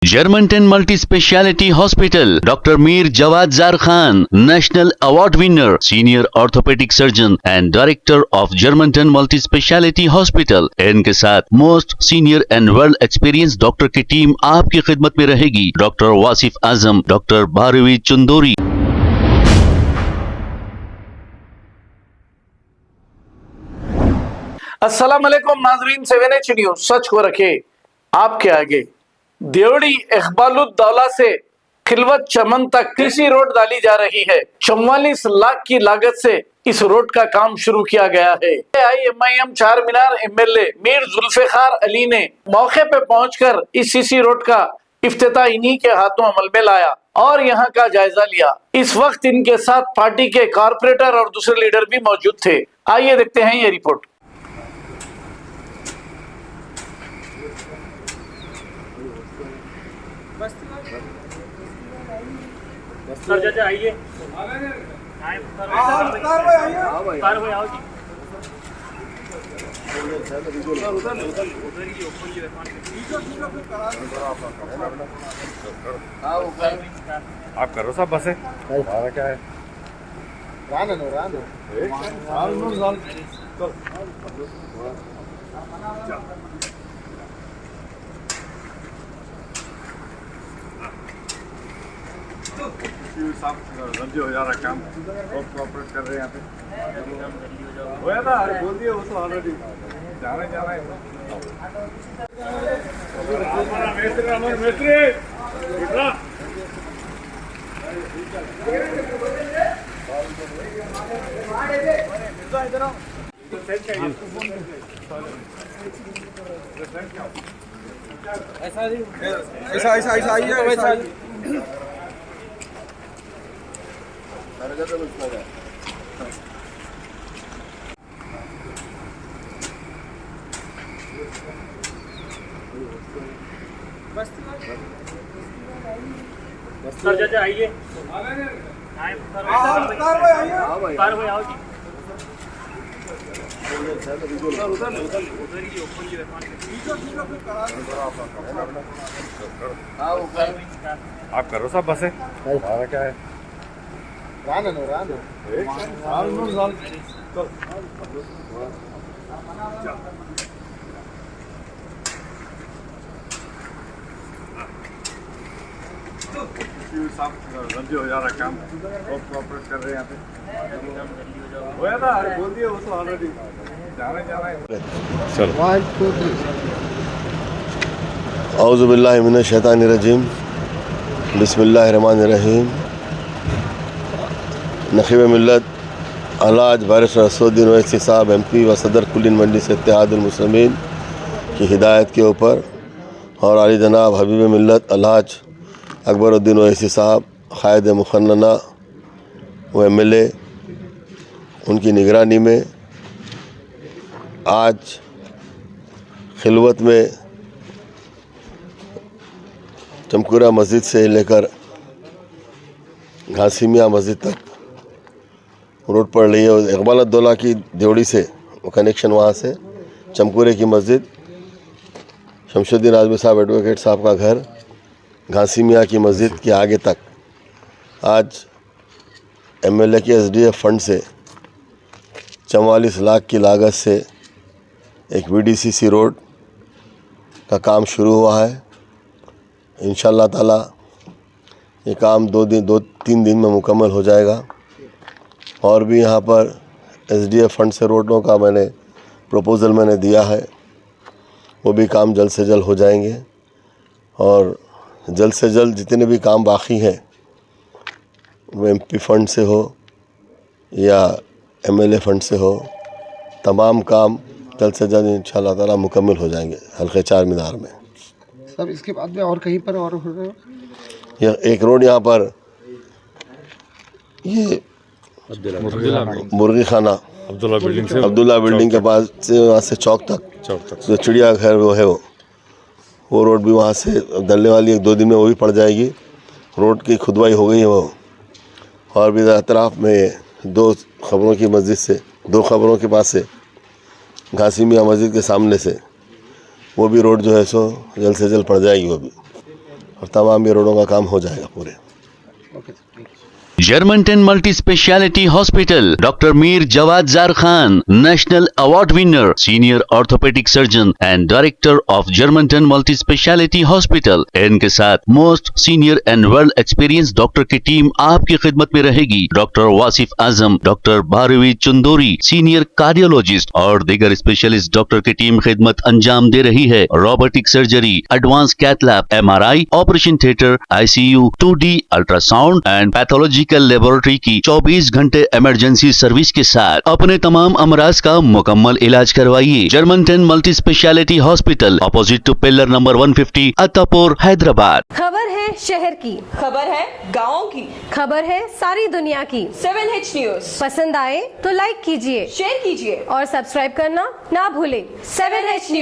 Germantown Multi Speciality Hospital, Dr. Mir Jawad Zar Khan, National Award winner, Senior Orthopedic Surgeon and Director of Germantown Multi Speciality Hospital. इनके साथ most senior and world experience doctor की team आपकी खिदमत में रहेगी। Doctor Wasif Azam, doctor Bharvi Chandori. अस्सलाम वालेकुम नाजरीन, 7H न्यूज सच को रखे आपके आगे। देवड़ी इकबालुद्दौला से खिलवत चमन तक कृषि रोड डाली जा रही है। 44 लाख की लागत से इस रोड का काम शुरू किया गया है। IMIM चार मीनार MLA मीर जुल्फिकार अली ने मौके पे पहुंचकर इस सीसी रोड का इफ्तिताह इन्हीं के हाथों अमल में लाया और यहाँ का जायजा लिया। इस वक्त इनके साथ पार्टी के कारपोरेटर और दूसरे लीडर भी मौजूद थे। आइए देखते हैं ये रिपोर्ट। सर चाचा आइए, आप करो सब बसे क्या है जल्दी हो जा रहा है काम, सब कोऑपरेट कर रहे हैं यहाँ पे। होया था, बोल दिए वो तो ऑलरेडी जाना है। ऐसा सर चाचा आइए, आप करो सब बसे क्या है जल्दी हो जा रहा है काम, सब कोऑपरेट कर रहे हैं यहाँ पे। होया था, बोल दिए वो तो ऑलरेडी जाना है। औज़ु बिल्लाहि मिनश शैतानिर रजीम, बिस्मिल्लाहिर्रहमानिर्रहीम। नखीब मिल्लत अलहाज बारिस्टर असदुद्दीन ओवैसी साहब MP व सदर कुल्लीन मंडी से इत्तेहादुल मुस्लिमीन की हिदायत के ऊपर और आली जनाब हबीब मिल्लत अलहाज अकबरुद्दीन ओवैसी साहब क़ायद मुखन्ना व MLA उनकी निगरानी में आज खिलवत में चमकुरा मस्जिद से लेकर घासी मियाँ मस्जिद तक रोड पड़ रही है। इकबालुद्दौला की देवड़ी से वो कनेक्शन, वहाँ से चमकुरे की मस्जिद, शमशुद्दीन आज़मी साहब एडवोकेट साहब का घर, घासी मियाँ की मस्जिद के आगे तक आज MLA के SDF फंड से 44 लाख की लागत से एक VDCC रोड का काम शुरू हुआ है। इंशाअल्लाह ताला ये काम 2-3 दिन में मुकम्मल हो जाएगा। और भी यहाँ पर SDF फंड से रोडों का प्रपोज़ल मैंने दिया है, वो भी काम जल्द से जल्द हो जाएंगे। और जल्द से जल्द जितने भी काम बाकी हैं, वो MP फंड से हो या MLA फंड से हो, तमाम काम जल्द से जल्द इंशाअल्लाह ताला मुकम्मल हो जाएंगे हल्के चार मीनार में। सब इसके बाद में और कहीं पर और हो रहा है? यह एक रोड यहाँ पर ये मुर्गी खाना अब्दुल्ला बिल्डिंग के पास से, वहाँ से चौक तक जो चिड़िया घर वो है, वो रोड भी वहाँ से डलने वाली 1-2 दिन में वो भी पड़ जाएगी। रोड की खुदवाई हो गई है वो। और भी अतराफ़ में 2 खबरों की मस्जिद से, 2 खबरों के पास से, घासी मियाँ मस्जिद के सामने से वो भी रोड जो है सो जल्द से जल्द पड़ जाएगी वो भी। और तमाम ये रोडों का काम हो जाएगा पूरे। Okay sir, thank you. Germantown Multi Speciality Hospital, Dr. Mir Jawad Zar Khan, National Award winner, Senior Orthopedic Surgeon and Director of Germantown Multi Speciality Hospital। इनके साथ most senior and world experience doctor की team आपकी खिदमत में रहेगी। Doctor Wasif Azam, doctor Bharvi Chandori, senior cardiologist और दीगर specialist doctor की टीम खिदमत अंजाम दे रही है। Robotic surgery, advance cath lab, MRI, operation theatre, ICU, 2D ultrasound and pathological laboratory की 24 घंटे इमरजेंसी सर्विस के साथ अपने तमाम अमराज का मुकम्मल इलाज करवाइए। Germanten multi speciality hospital, opposite to pillar number 150, Attapur, Hyderabad. खबर है शहर की, खबर है गाँव की, खबर है सारी दुनिया की। 7H न्यूज पसंद आए तो लाइक कीजिए, शेयर कीजिए और सब्सक्राइब करना ना भूलें। 7H news.